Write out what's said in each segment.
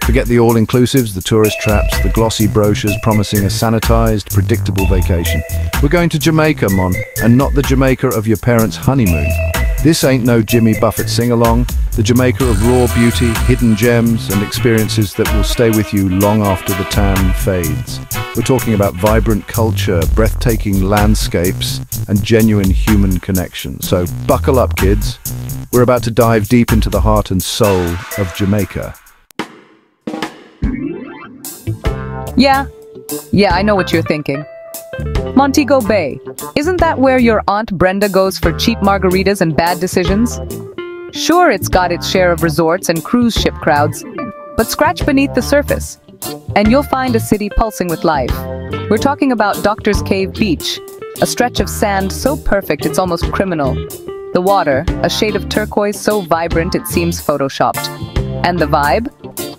Forget the all-inclusives, the tourist traps, the glossy brochures promising a sanitized, predictable vacation. We're going to Jamaica, Mon, and not the Jamaica of your parents' honeymoon. This ain't no Jimmy Buffett sing-along, the Jamaica of raw beauty, hidden gems, and experiences that will stay with you long after the tan fades. We're talking about vibrant culture, breathtaking landscapes, and genuine human connection. So buckle up, kids. We're about to dive deep into the heart and soul of Jamaica. Yeah, I know what you're thinking. Montego Bay. Isn't that where your Aunt Brenda goes for cheap margaritas and bad decisions? Sure, it's got its share of resorts and cruise ship crowds, but scratch beneath the surface, and you'll find a city pulsing with life. We're talking about Doctor's Cave Beach, a stretch of sand so perfect it's almost criminal. The water, a shade of turquoise so vibrant it seems photoshopped. And the vibe?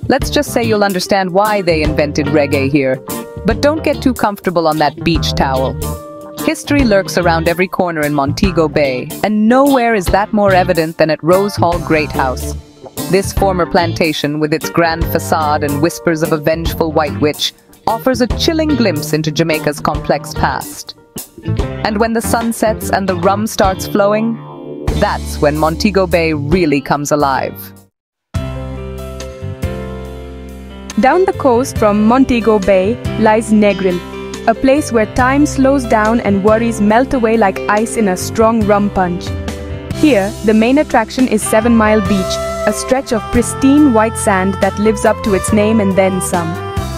Let's just say you'll understand why they invented reggae here. But don't get too comfortable on that beach towel. History lurks around every corner in Montego Bay, and nowhere is that more evident than at Rose Hall Great House. This former plantation, with its grand facade and whispers of a vengeful white witch, offers a chilling glimpse into Jamaica's complex past. And when the sun sets and the rum starts flowing, that's when Montego Bay really comes alive. Down the coast from Montego Bay lies Negril, a place where time slows down and worries melt away like ice in a strong rum punch. Here, the main attraction is 7 Mile Beach, a stretch of pristine white sand that lives up to its name and then some.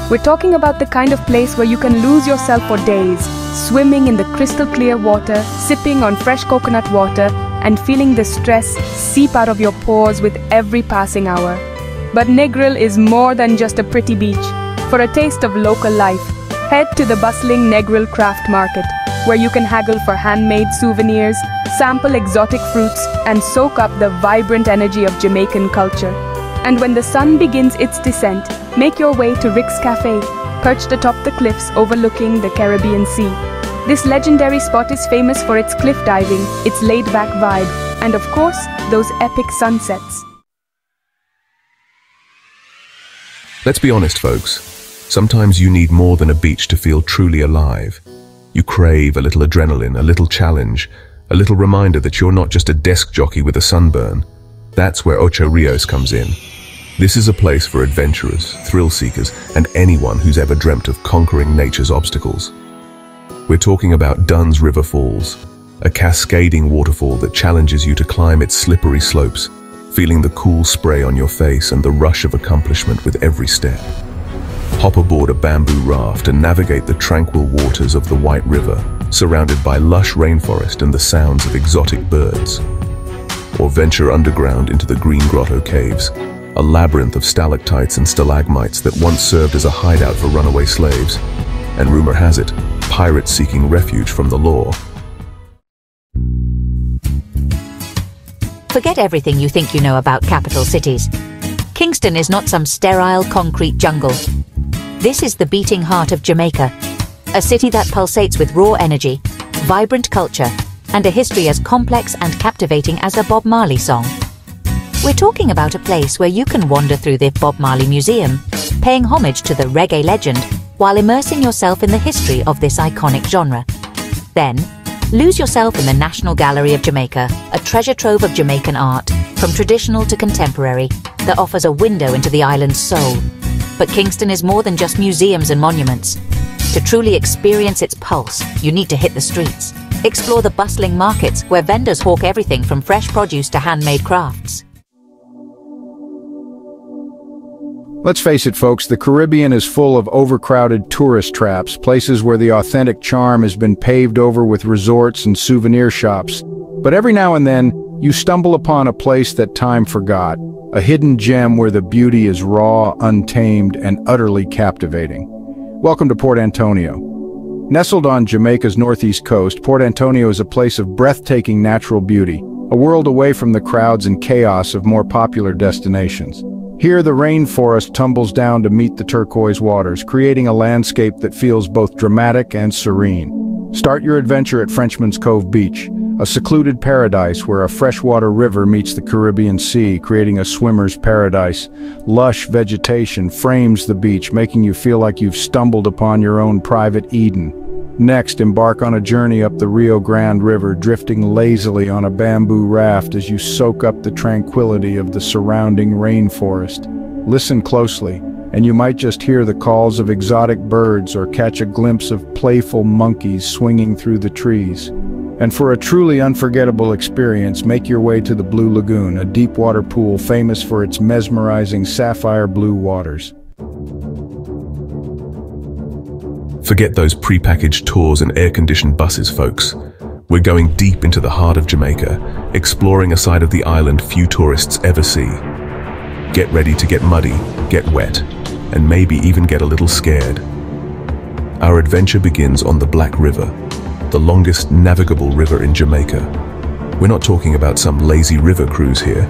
We're talking about the kind of place where you can lose yourself for days, swimming in the crystal clear water, sipping on fresh coconut water, and feeling the stress seep out of your pores with every passing hour. But Negril is more than just a pretty beach. For a taste of local life, head to the bustling Negril Craft Market, where you can haggle for handmade souvenirs, sample exotic fruits, and soak up the vibrant energy of Jamaican culture. And when the sun begins its descent, make your way to Rick's Cafe, perched atop the cliffs overlooking the Caribbean Sea. This legendary spot is famous for its cliff diving, its laid-back vibe, and of course, those epic sunsets. Let's be honest, folks. Sometimes you need more than a beach to feel truly alive. You crave a little adrenaline, a little challenge, a little reminder that you're not just a desk jockey with a sunburn. That's where Ocho Rios comes in. This is a place for adventurers, thrill seekers, and anyone who's ever dreamt of conquering nature's obstacles. We're talking about Dunn's River Falls, a cascading waterfall that challenges you to climb its slippery slopes, feeling the cool spray on your face and the rush of accomplishment with every step. Hop aboard a bamboo raft and navigate the tranquil waters of the White River, surrounded by lush rainforest and the sounds of exotic birds. Or venture underground into the Green Grotto Caves, a labyrinth of stalactites and stalagmites that once served as a hideout for runaway slaves, and rumor has it, pirates seeking refuge from the law. Forget everything you think you know about capital cities. Kingston is not some sterile concrete jungle. This is the beating heart of Jamaica, a city that pulsates with raw energy, vibrant culture, and a history as complex and captivating as a Bob Marley song. We're talking about a place where you can wander through the Bob Marley Museum, paying homage to the reggae legend while immersing yourself in the history of this iconic genre. Then, lose yourself in the National Gallery of Jamaica, a treasure trove of Jamaican art, from traditional to contemporary, that offers a window into the island's soul. But Kingston is more than just museums and monuments. To truly experience its pulse, you need to hit the streets. Explore the bustling markets where vendors hawk everything from fresh produce to handmade crafts. Let's face it, folks, the Caribbean is full of overcrowded tourist traps, places where the authentic charm has been paved over with resorts and souvenir shops. But every now and then, you stumble upon a place that time forgot, a hidden gem where the beauty is raw, untamed, and utterly captivating. Welcome to Port Antonio. Nestled on Jamaica's northeast coast, Port Antonio is a place of breathtaking natural beauty, a world away from the crowds and chaos of more popular destinations. Here, the rainforest tumbles down to meet the turquoise waters, creating a landscape that feels both dramatic and serene. Start your adventure at Frenchman's Cove Beach, a secluded paradise where a freshwater river meets the Caribbean Sea, creating a swimmer's paradise. Lush vegetation frames the beach, making you feel like you've stumbled upon your own private Eden. Next, embark on a journey up the Rio Grande River, drifting lazily on a bamboo raft as you soak up the tranquility of the surrounding rainforest. Listen closely, and you might just hear the calls of exotic birds or catch a glimpse of playful monkeys swinging through the trees. And for a truly unforgettable experience, make your way to the Blue Lagoon, a deep water pool famous for its mesmerizing sapphire blue waters. Forget those pre-packaged tours and air-conditioned buses, folks. We're going deep into the heart of Jamaica, exploring a side of the island few tourists ever see. Get ready to get muddy, get wet, and maybe even get a little scared. Our adventure begins on the Black River, the longest navigable river in Jamaica. We're not talking about some lazy river cruise here.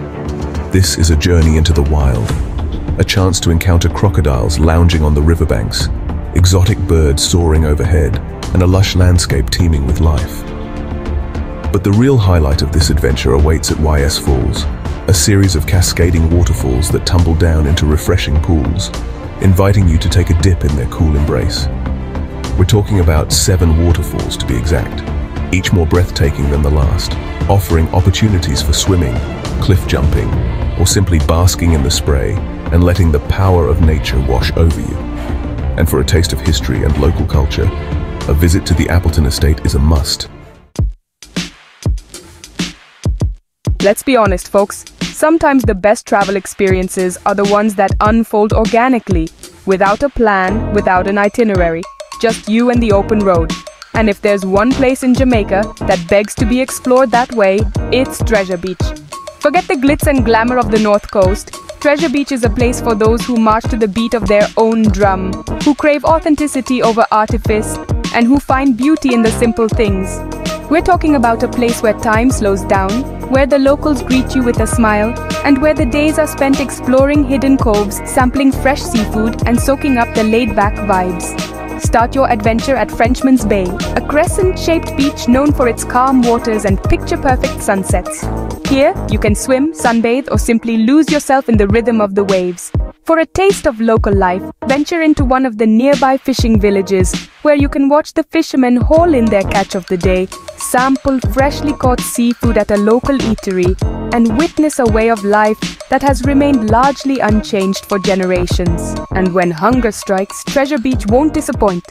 This is a journey into the wild, a chance to encounter crocodiles lounging on the riverbanks, exotic birds soaring overhead, and a lush landscape teeming with life. But the real highlight of this adventure awaits at YS Falls, a series of cascading waterfalls that tumble down into refreshing pools, inviting you to take a dip in their cool embrace. We're talking about 7 waterfalls to be exact, each more breathtaking than the last, offering opportunities for swimming, cliff jumping, or simply basking in the spray and letting the power of nature wash over you. And for a taste of history and local culture, a visit to the Appleton Estate is a must. Let's be honest, folks. Sometimes the best travel experiences are the ones that unfold organically, without a plan, without an itinerary, just you and the open road. And if there's one place in Jamaica that begs to be explored that way, it's Treasure Beach. Forget the glitz and glamour of the North Coast. Treasure Beach is a place for those who march to the beat of their own drum, who crave authenticity over artifice, and who find beauty in the simple things. We're talking about a place where time slows down, where the locals greet you with a smile, and where the days are spent exploring hidden coves, sampling fresh seafood, and soaking up the laid-back vibes. Start your adventure at Frenchman's Bay, a crescent-shaped beach known for its calm waters and picture-perfect sunsets. Here, you can swim, sunbathe, or simply lose yourself in the rhythm of the waves. For a taste of local life, venture into one of the nearby fishing villages, where you can watch the fishermen haul in their catch of the day, sample freshly caught seafood at a local eatery, and witness a way of life that has remained largely unchanged for generations. And when hunger strikes, Treasure Beach won't disappoint.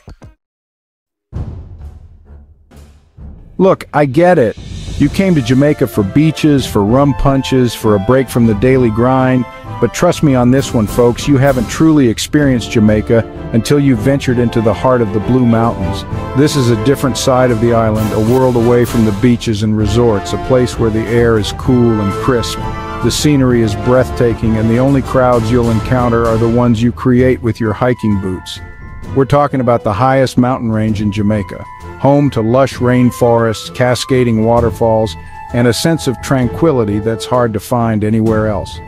Look, I get it. You came to Jamaica for beaches, for rum punches, for a break from the daily grind. But trust me on this one, folks, you haven't truly experienced Jamaica until you've ventured into the heart of the Blue Mountains. This is a different side of the island, a world away from the beaches and resorts, a place where the air is cool and crisp. The scenery is breathtaking, and the only crowds you'll encounter are the ones you create with your hiking boots. We're talking about the highest mountain range in Jamaica, home to lush rainforests, cascading waterfalls, and a sense of tranquility that's hard to find anywhere else.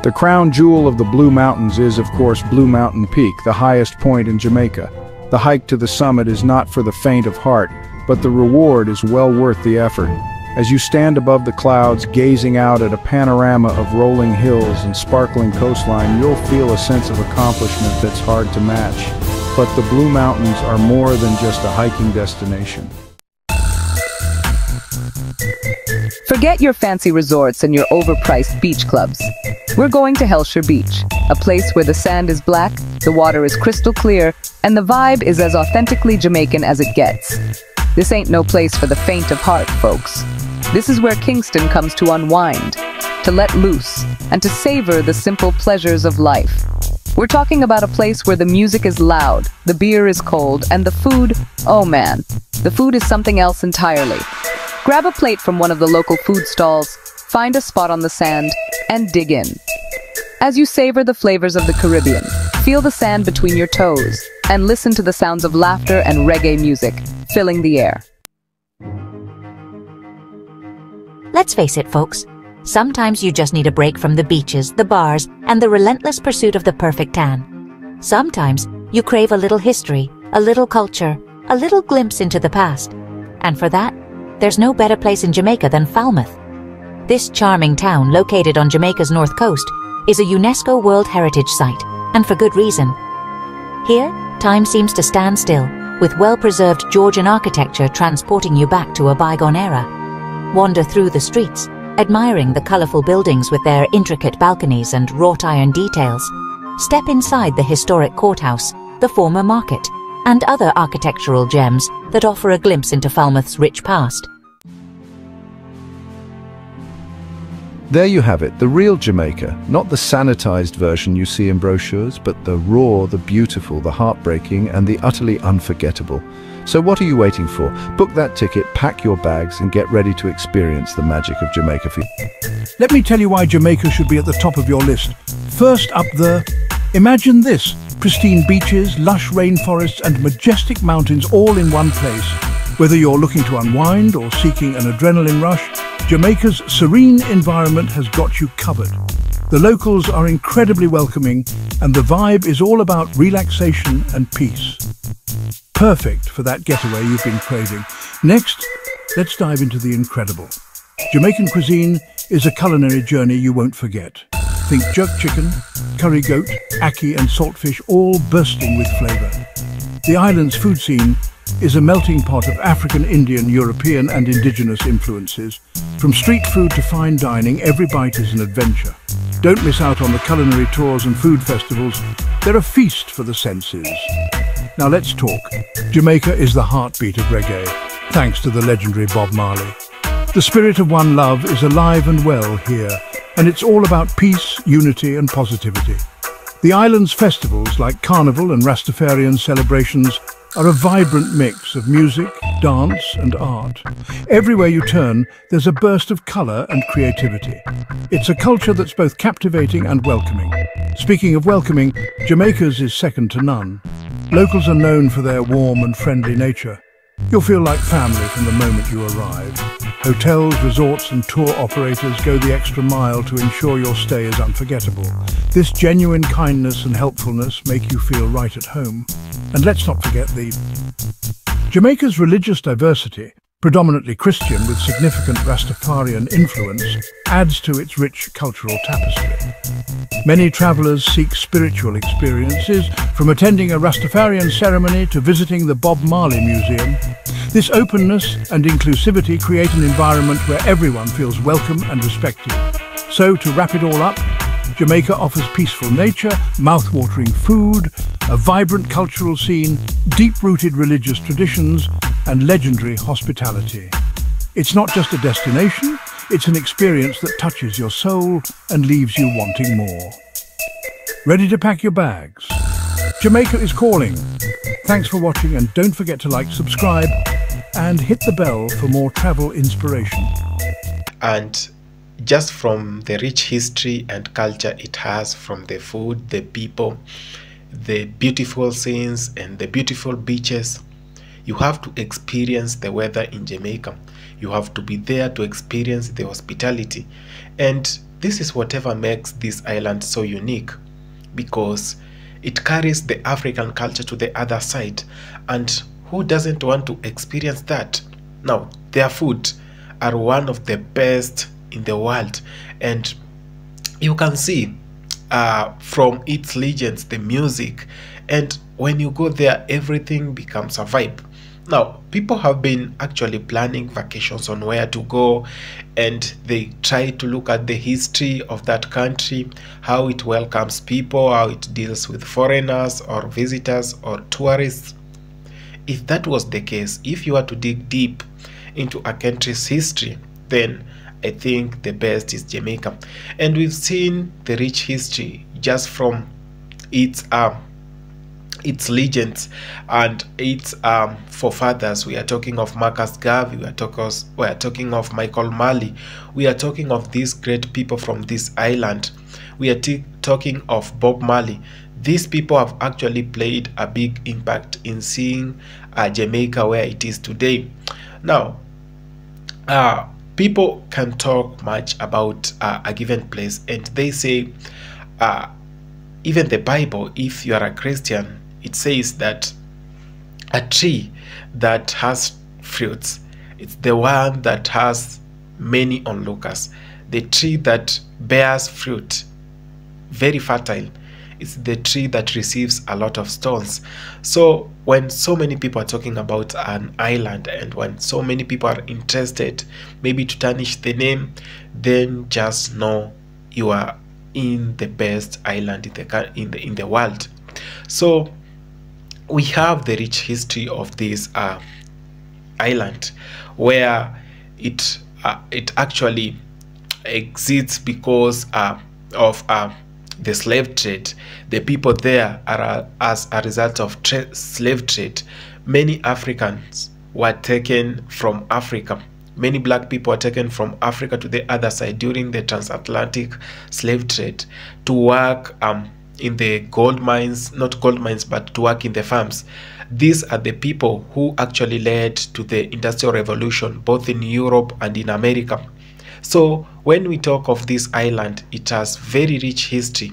The crown jewel of the Blue Mountains is, of course, Blue Mountain Peak, the highest point in Jamaica. The hike to the summit is not for the faint of heart, but the reward is well worth the effort. As you stand above the clouds, gazing out at a panorama of rolling hills and sparkling coastline, you'll feel a sense of accomplishment that's hard to match. But the Blue Mountains are more than just a hiking destination. Forget your fancy resorts and your overpriced beach clubs. We're going to Hellshire Beach, a place where the sand is black, the water is crystal clear, and the vibe is as authentically Jamaican as it gets. This ain't no place for the faint of heart, folks. This is where Kingston comes to unwind, to let loose, and to savor the simple pleasures of life. We're talking about a place where the music is loud, the beer is cold, and the food, oh man, the food is something else entirely. Grab a plate from one of the local food stalls, find a spot on the sand, and dig in. As you savor the flavors of the Caribbean, feel the sand between your toes, and listen to the sounds of laughter and reggae music filling the air. Let's face it, folks. Sometimes you just need a break from the beaches, the bars, and the relentless pursuit of the perfect tan. Sometimes you crave a little history, a little culture, a little glimpse into the past. And for that, there's no better place in Jamaica than Falmouth. This charming town, located on Jamaica's north coast, is a UNESCO World Heritage Site, and for good reason. Here, time seems to stand still, with well-preserved Georgian architecture transporting you back to a bygone era. Wander through the streets, admiring the colourful buildings with their intricate balconies and wrought iron details. Step inside the historic courthouse, the former market, and other architectural gems that offer a glimpse into Falmouth's rich past. There you have it, the real Jamaica, not the sanitized version you see in brochures, but the raw, the beautiful, the heartbreaking, and the utterly unforgettable. So what are you waiting for? Book that ticket, pack your bags, and get ready to experience the magic of Jamaica. Let me tell you why Jamaica should be at the top of your list. First up imagine this, pristine beaches, lush rainforests, and majestic mountains all in one place. Whether you're looking to unwind or seeking an adrenaline rush, Jamaica's serene environment has got you covered. The locals are incredibly welcoming, and the vibe is all about relaxation and peace. Perfect for that getaway you've been craving. Next, let's dive into the incredible. Jamaican cuisine is a culinary journey you won't forget. Think jerk chicken, curry goat, ackee and saltfish, all bursting with flavour. The island's food scene is a melting pot of African, Indian, European and indigenous influences. From street food to fine dining, every bite is an adventure. Don't miss out on the culinary tours and food festivals. They're a feast for the senses. Now let's talk. Jamaica is the heartbeat of reggae, thanks to the legendary Bob Marley. The spirit of one love is alive and well here, and it's all about peace, unity and positivity. The island's festivals like Carnival and Rastafarian celebrations are a vibrant mix of music, dance and art. Everywhere you turn, there's a burst of colour and creativity. It's a culture that's both captivating and welcoming. Speaking of welcoming, Jamaica's is second to none. Locals are known for their warm and friendly nature. You'll feel like family from the moment you arrive. Hotels, resorts and tour operators go the extra mile to ensure your stay is unforgettable. This genuine kindness and helpfulness make you feel right at home. And let's not forget Jamaica's religious diversity, predominantly Christian with significant Rastafarian influence, adds to its rich cultural tapestry. Many travellers seek spiritual experiences, from attending a Rastafarian ceremony to visiting the Bob Marley Museum. This openness and inclusivity create an environment where everyone feels welcome and respected. So, to wrap it all up, Jamaica offers peaceful nature, mouth-watering food, a vibrant cultural scene, deep-rooted religious traditions, and legendary hospitality. It's not just a destination, it's an experience that touches your soul and leaves you wanting more. Ready to pack your bags? Jamaica is calling. Thanks for watching, and don't forget to like, subscribe, and hit the bell for more travel inspiration. And just from the rich history and culture it has, from the food, the people, the beautiful scenes and the beautiful beaches, you have to experience the weather in Jamaica. You have to be there to experience the hospitality. And this is whatever makes this island so unique, because it carries the African culture to the other side. And who doesn't want to experience that? Now, their food are one of the best in the world, and you can see from its legends, the music, and when you go there, everything becomes a vibe. Now, people have been actually planning vacations on where to go, and they try to look at the history of that country, how it welcomes people, how it deals with foreigners or visitors or tourists. If that was the case, if you were to dig deep into a country's history, then I think the best is Jamaica. And we've seen the rich history just from its legends and its forefathers. We are talking of Marcus Garvey, we are talking of Michael Marley, we are talking of these great people from this island, we are talking of Bob Marley. These people have actually played a big impact in seeing Jamaica where it is today. Now, people can talk much about a given place, and they say, even the Bible, if you are a Christian, it says that a tree that has fruits It's the one that has many onlookers. The tree that bears fruit, very fertile. It's the tree that receives a lot of stones. So when so many people are talking about an island, and when so many people are interested maybe to tarnish the name, then just know you are in the best island in the world. So we have the rich history of this island, where it actually exists because of the slave trade. The people there are as a result of slave trade. Many Africans were taken from Africa. Many black people were taken from Africa to the other side during the transatlantic slave trade to work in the gold mines, not gold mines, but to work in the farms. These are the people who actually led to the Industrial Revolution, both in Europe and in America. So when we talk of this island, it has very rich history,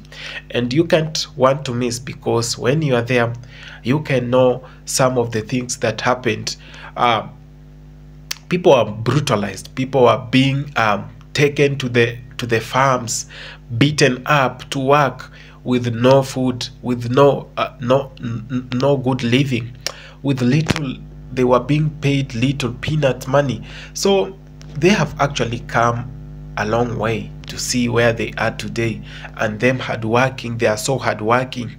and you can't want to miss, because when you are there, you can know some of the things that happened. People are brutalized. People are being taken to the farms, beaten up to work with no food, with no good living, with little. They were being paid little peanut money. So they have actually come a long way to see where they are today, and them hardworking. They are so hardworking.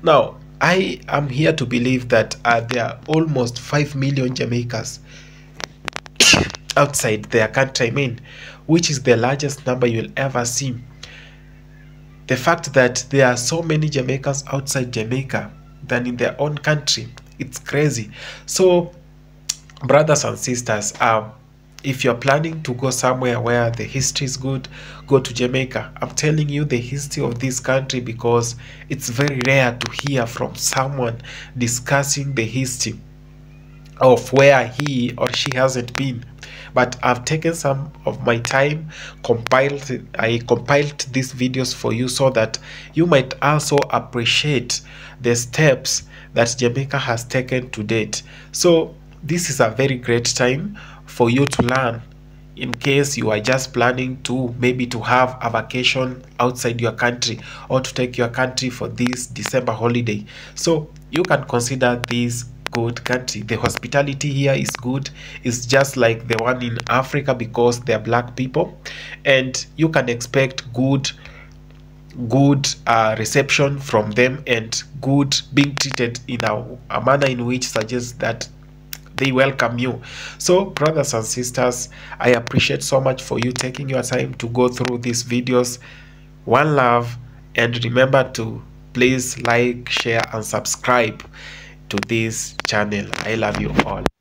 Now, I am here to believe that there are almost 5 million Jamaicans outside their country, which is the largest number you'll ever see. The fact that there are so many Jamaicans outside Jamaica than in their own country, it's crazy. So, brothers and sisters, if you're planning to go somewhere where the history is good, go to Jamaica. I'm telling you the history of this country, because it's very rare to hear from someone discussing the history of where he or she hasn't been. But I've taken some of my time, I compiled these videos for you so that you might also appreciate the steps that Jamaica has taken to date. So this is a very great time for you to learn, in case you are just planning to maybe to have a vacation outside your country, or to take your country for this December holiday. So you can consider this good country. The hospitality here is good. It's just like the one in Africa, because they're black people, and you can expect good reception from them, and good being treated in a manner in which suggests that they welcome you. So brothers and sisters, I appreciate so much for you taking your time to go through these videos. One love, and remember to please like, share and subscribe to this channel. I love you all.